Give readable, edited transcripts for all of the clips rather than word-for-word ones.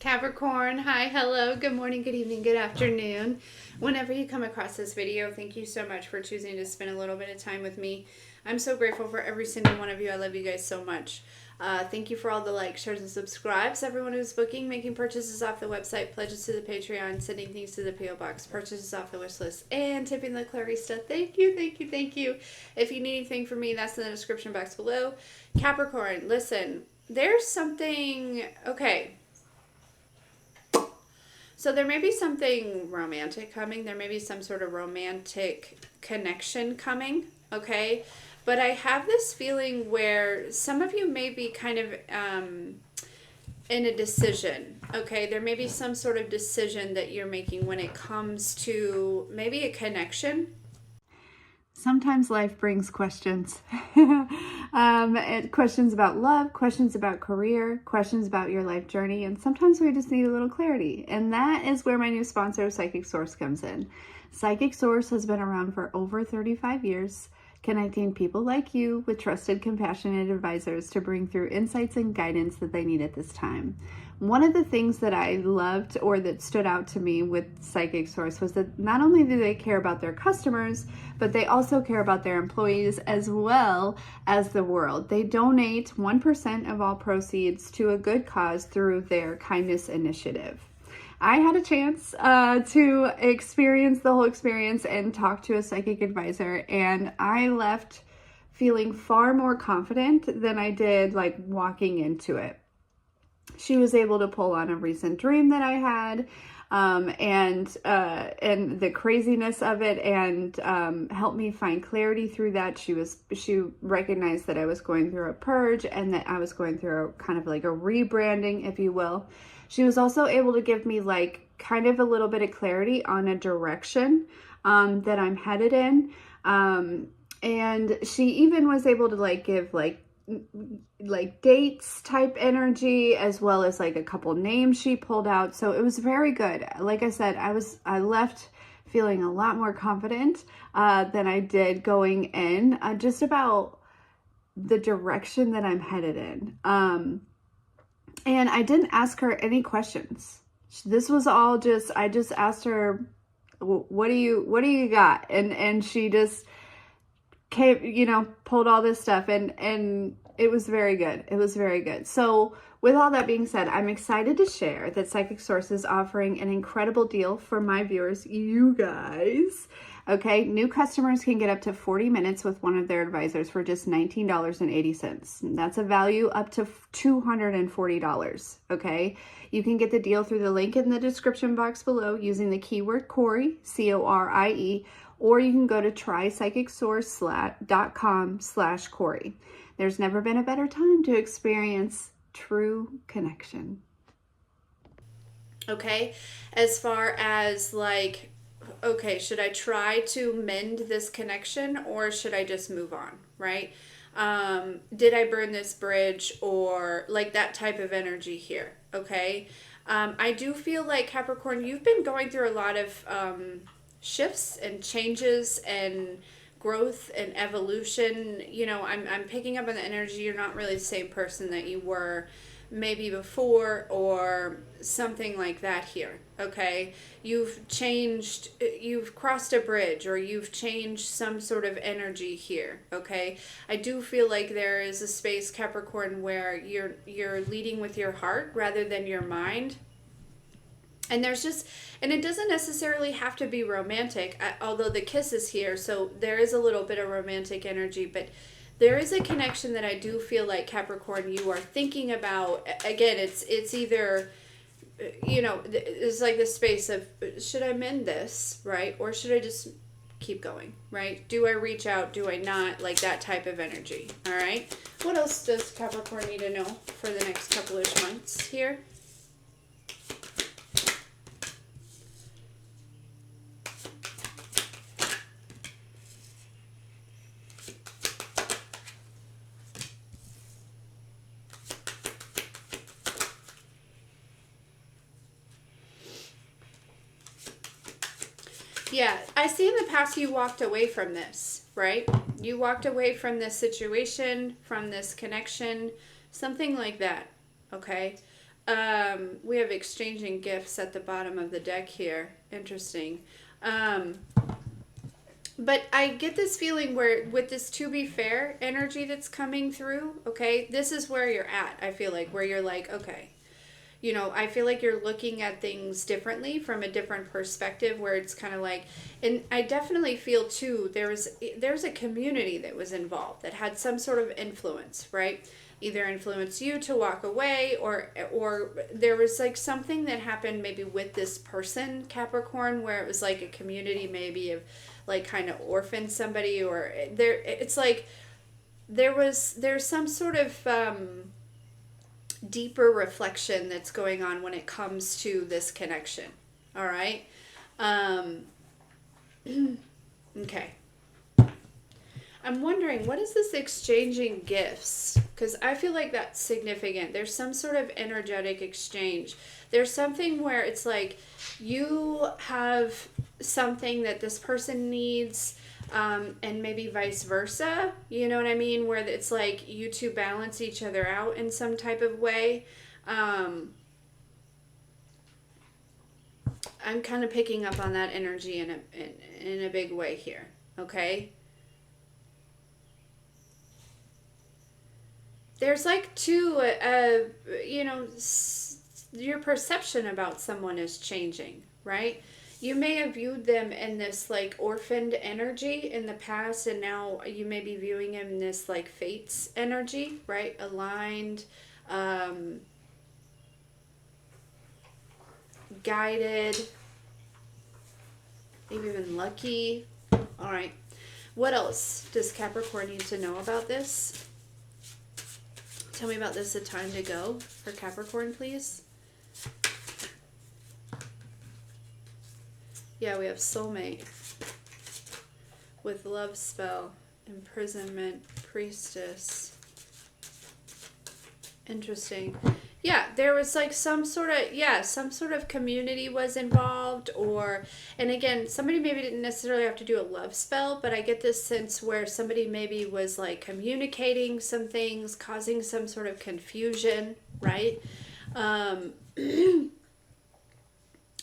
Capricorn, hi, hello, good morning, good evening, good afternoon. Whenever you come across this video, thank you so much for choosing to spend a little bit of time with me. I'm so grateful for every single one of you. I love you guys so much. Thank you for all the likes, shares, and subscribes. Everyone who's booking, making purchases off the website, pledges to the Patreon, sending things to the P.O. Box, purchases off the wish list, and tipping the Clarista. Thank you, thank you, thank you. If you need anything from me, that's in the description box below. Capricorn, listen, there's something, okay. So there may be something romantic coming. There may be some sort of romantic connection coming, okay? But I have this feeling where some of you may be kind of in a decision, okay? There may be some sort of decision that you're making when it comes to maybe a connection. Sometimes life brings questions. Questions about love, questions about career, questions about your life journey, and sometimes we just need a little clarity. And that is where my new sponsor, Psychic Source, comes in. Psychic Source has been around for over 35 years, connecting people like you with trusted, compassionate advisors to bring through insights and guidance that they need at this time. One of the things that I loved or that stood out to me with Psychic Source was that not only do they care about their customers, but they also care about their employees as well as the world. They donate 1% of all proceeds to a good cause through their kindness initiative. I had a chance to experience the whole experience and talk to a psychic advisor, and I left feeling far more confident than I did like walking into it. She was able to pull on a recent dream that I had, and the craziness of it, and help me find clarity through that. She recognized that I was going through a purge and that I was going through a kind of like a rebranding, if you will. She was also able to give me like kind of a little bit of clarity on a direction that I'm headed in, and she even was able to like give like dates type energy, as well as like a couple names she pulled out. So it was very good. Like I said, I left feeling a lot more confident than I did going in, just about the direction that I'm headed in. And I didn't ask her any questions. This was all just, I just asked her, what do you got? And she just came, pulled all this stuff, and it was very good. It was very good. So with all that being said, I'm excited to share that Psychic Source is offering an incredible deal for my viewers, you guys. Okay, new customers can get up to 40 minutes with one of their advisors for just $19.80. That's a value up to $240, okay? You can get the deal through the link in the description box below using the keyword Corie, C-O-R-I-E, or you can go to trypsychicsource.com/Corie. There's never been a better time to experience true connection. Okay, as far as like, okay, should I try to mend this connection or should I just move on, right? Did I burn this bridge, or like that type of energy here, okay? I do feel like, Capricorn, you've been going through a lot of shifts and changes and growth and evolution. I'm picking up on the energy. You're not really the same person that you were maybe before, or something like that here, okay? You've changed, you've crossed a bridge, or you've changed some sort of energy here, okay? I do feel like there is a space, Capricorn, where you're leading with your heart rather than your mind. And it doesn't necessarily have to be romantic, although the kiss is here, so there is a little bit of romantic energy, but there is a connection that I do feel like, Capricorn, you are thinking about. Again, it's either, it's like the space of, should I mend this, right? Or should I just keep going, right? Do I reach out? Do I not? Like that type of energy, all right? What else does Capricorn need to know for the next couple-ish months here? Yeah, I see in the past you walked away from this, right? You walked away from this situation, from this connection, something like that, okay? We have exchanging gifts at the bottom of the deck here. Interesting. But I get this feeling where with this to be fair energy that's coming through, okay, this is where you're at. I feel like where you're like, okay, I feel like you're looking at things differently from a different perspective where it's kind of like, and I definitely feel too, there's a community that was involved that had some sort of influence, right? Either influence you to walk away or there was like something that happened maybe with this person, Capricorn, where it was like a community maybe of like kind of orphaned somebody, or it's like there's some sort of deeper reflection that's going on when it comes to this connection. All right. Okay. I'm wondering, what is this exchanging gifts? Because I feel like that's significant. There's some sort of energetic exchange. There's something where it's like you have something that this person needs, and maybe vice versa. You know what I mean? Where it's like you two balance each other out in some type of way. I'm kind of picking up on that energy in a big way here. Okay. There's like two, your perception about someone is changing, right? You may have viewed them in this like orphaned energy in the past, and now you may be viewing them in this like fates energy, right? Aligned, guided, maybe even lucky. All right. What else does Capricorn need to know about this? Tell me about this, a time to go for Capricorn, please. Yeah, we have soulmate with love spell, imprisonment, priestess. Interesting. Yeah, there was like some sort of community was involved, and again, somebody maybe didn't necessarily have to do a love spell, but I get this sense where somebody maybe was like communicating some things, causing some sort of confusion, right?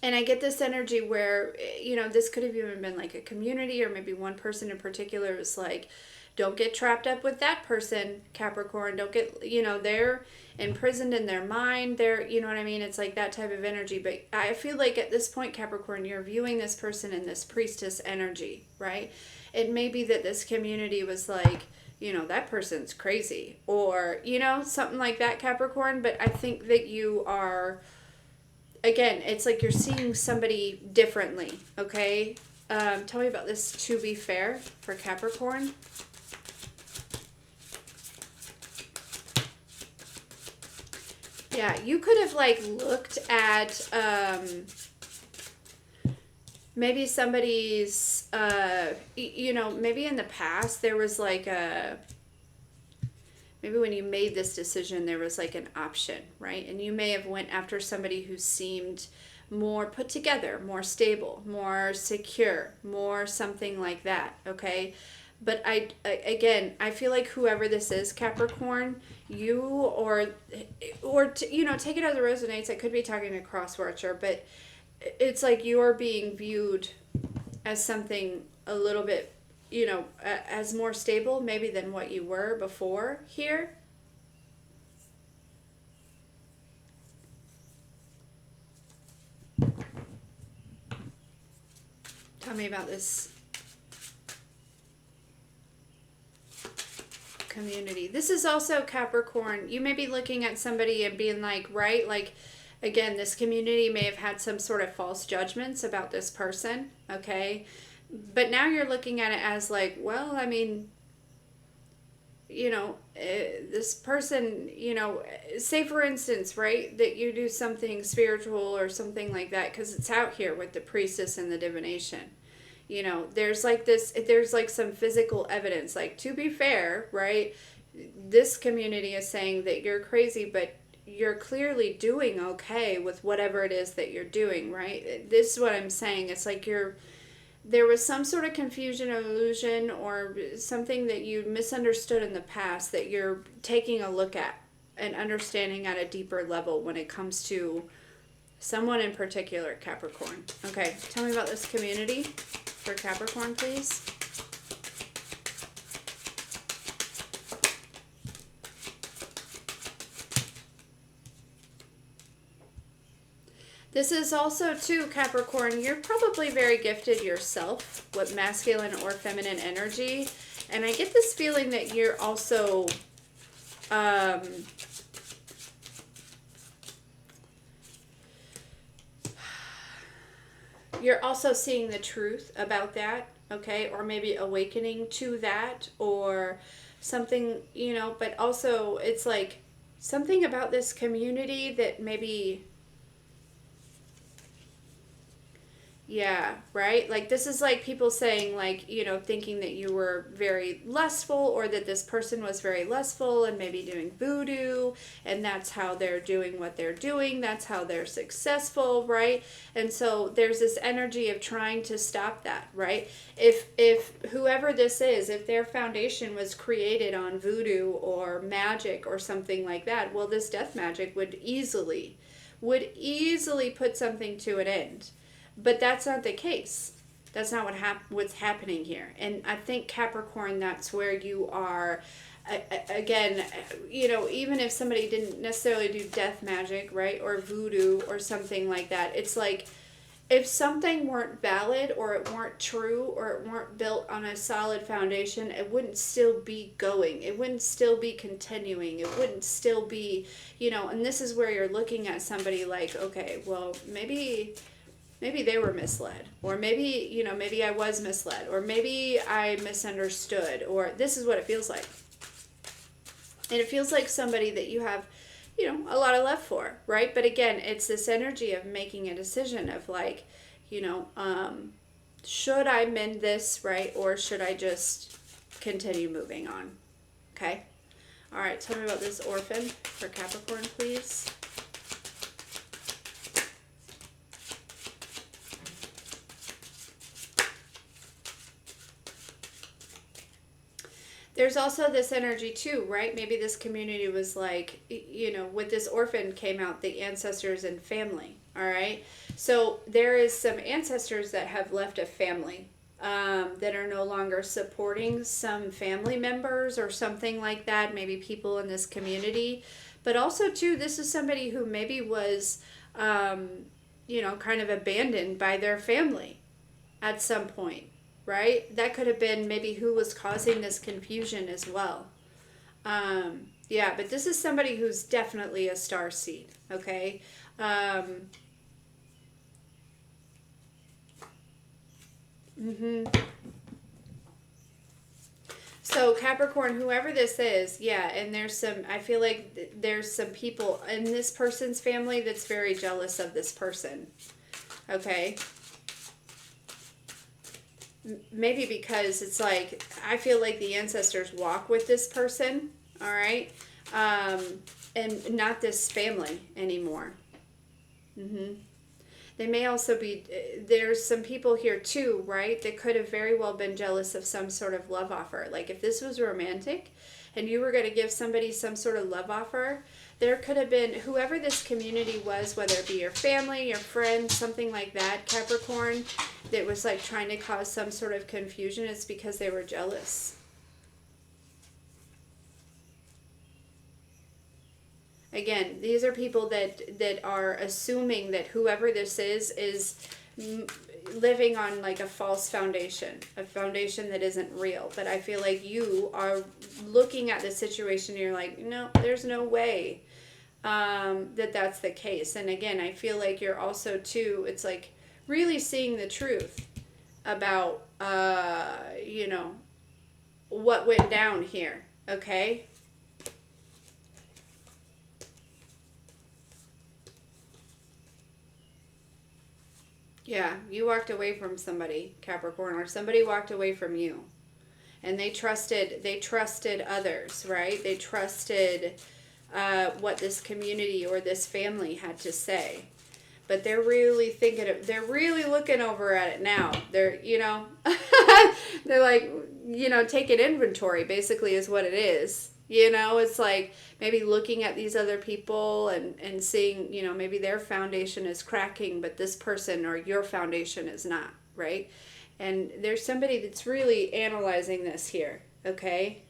And I get this energy where, this could have even been like a community, or maybe one person in particular was like, don't get trapped up with that person, Capricorn. Don't get, they're imprisoned in their mind. You know what I mean? It's like that type of energy. But I feel like at this point, Capricorn, you're viewing this person in this priestess energy, right? It may be that this community was like, that person's crazy, or, something like that, Capricorn. But I think that you are, again, it's like you're seeing somebody differently, okay? Tell me about this to be fair for Capricorn. Yeah, you could have like looked at maybe somebody's, maybe in the past there was like maybe when you made this decision there was like an option, right? And you may have went after somebody who seemed more put together, more stable, more secure, more something like that, okay? But I feel like whoever this is, Capricorn, you or take it as it resonates. I could be talking to cross watcher, but it's like you're being viewed as something a little bit, as more stable maybe than what you were before here. Tell me about this community. This is also Capricorn. You may be looking at somebody and being like, right, like, again, this community may have had some sort of false judgments about this person, okay? But now you're looking at it as like, well, I mean, this person, say for instance, right, that you do something spiritual or something like that, because it's out here with the priestess and the divination. There's like some physical evidence, like, to be fair, right, this community is saying that you're crazy, but you're clearly doing okay with whatever it is that you're doing, right? This is what I'm saying. It's like there was some sort of confusion or illusion or something that you misunderstood in the past that you're taking a look at, an understanding at a deeper level when it comes to someone in particular, Capricorn. Okay, tell me about this community for Capricorn, please. This is also, too, Capricorn, you're probably very gifted yourself with masculine or feminine energy. And I get this feeling that you're also, you're also seeing the truth about that, okay? Or maybe awakening to that or something, you know, but also it's like something about this community that maybe... Yeah, right? Like, this is like people saying, like, you know, thinking that you were very lustful or that this person was very lustful and maybe doing voodoo, and that's how they're doing what they're doing. That's how they're successful, right? And so there's this energy of trying to stop that, right? If whoever this is, if their foundation was created on voodoo or magic or something like that, well, this death magic would easily put something to an end. But that's not the case. That's not what's happening here. And I think Capricorn, that's where you are. Again, you know, even if somebody didn't necessarily do death magic, right, or voodoo or something like that, it's like if something weren't valid or it weren't true or it weren't built on a solid foundation, it wouldn't still be going. It wouldn't still be continuing. It wouldn't still be, you know, and this is where you're looking at somebody like, okay, well, maybe they were misled, or maybe, you know, maybe I was misled, or maybe I misunderstood, or this is what it feels like. And it feels like somebody that you have, you know, a lot of love for, right? But again, it's this energy of making a decision of like, you know, should I mend this, right? Or should I just continue moving on? Okay. All right. Tell me about this orphan for Capricorn, please. There's also this energy too, right? Maybe this community was like, you know, with this orphan came out the ancestors and family, all right? So there is some ancestors that have left a family that are no longer supporting some family members or something like that, maybe people in this community. But also too, this is somebody who maybe was, you know, kind of abandoned by their family at some point. Right? That could have been maybe who was causing this confusion as well. Yeah, but this is somebody who's definitely a star seed, okay? So Capricorn, whoever this is, yeah, and there's some, I feel like there's some people in this person's family that's very jealous of this person, okay? Maybe because it's like, I feel like the ancestors walk with this person, all right? And not this family anymore. They may also be, there's some people here too, right, that could have very well been jealous of some sort of love offer. Like if this was romantic and you were going to give somebody some sort of love offer, there could have been, whoever this community was, whether it be your family, your friends, something like that, Capricorn, that was like trying to cause some sort of confusion, it's because they were jealous. Again, these are people that are assuming that whoever this is living on like a false foundation, a foundation that isn't real. But I feel like you are looking at the situation and you're like, no, there's no way that that's the case. And again, I feel like you're also too, it's like really seeing the truth about, you know, what went down here, okay? Yeah, you walked away from somebody, Capricorn, or somebody walked away from you. And they trusted others, right? They trusted what this community or this family had to say. But they're really they're really looking over at it now. They're, you know, they're like, you know, taking inventory basically is what it is. You know, it's like maybe looking at these other people and seeing, you know, maybe their foundation is cracking, but this person or your foundation is not, right? And there's somebody that's really analyzing this here, okay?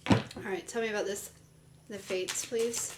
All right, tell me about this, the fates, please.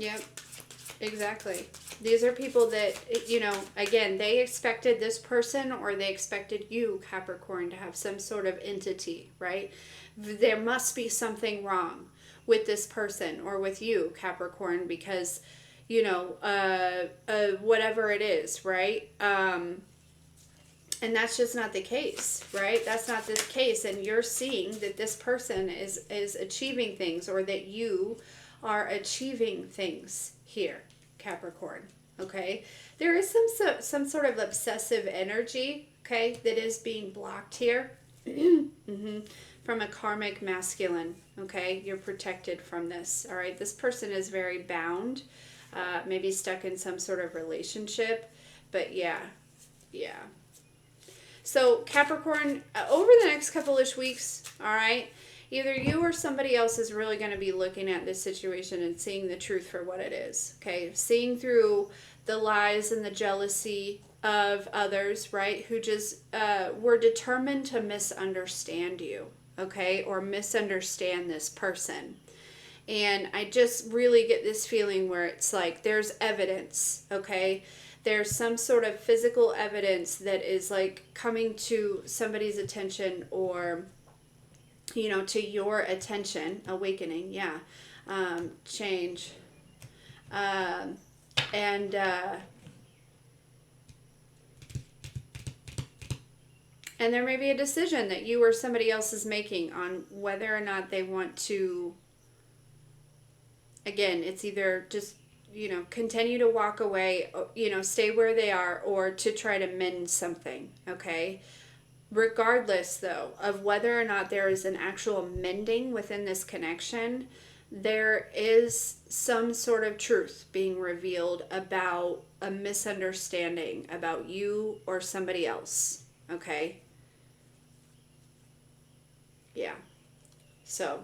Yep, exactly. These are people that, you know, again, they expected this person or they expected you, Capricorn, to have some sort of entity, right? There must be something wrong with this person or with you, Capricorn, because, you know, whatever it is, right? And that's just not the case, right? That's not the case. And you're seeing that this person is achieving things, or that you are achieving things here, Capricorn. Okay, there is some sort of obsessive energy, okay, that is being blocked here. Mm-hmm. From a karmic masculine. Okay, you're protected from this. All right, this person is very bound, maybe stuck in some sort of relationship. But yeah. So Capricorn, over the next couple-ish weeks, all right, either you or somebody else is really going to be looking at this situation and seeing the truth for what it is, okay? Seeing through the lies and the jealousy of others, right, who just were determined to misunderstand you, okay, or misunderstand this person. And I just really get this feeling where it's like there's evidence, okay? There's some sort of physical evidence that is like coming to somebody's attention, or, you know, to your attention. Awakening, yeah. Change. And there may be a decision that you or somebody else is making on whether or not they want to, again, it's either just, you know, continue to walk away, you know, stay where they are, or to try to mend something, okay? Regardless, though, of whether or not there is an actual mending within this connection, there is some sort of truth being revealed about a misunderstanding about you or somebody else, okay? Yeah. So,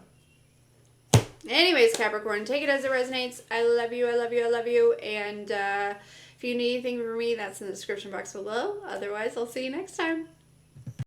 anyways, Capricorn, take it as it resonates. I love you, I love you, I love you. And if you need anything from me, that's in the description box below. Otherwise, I'll see you next time.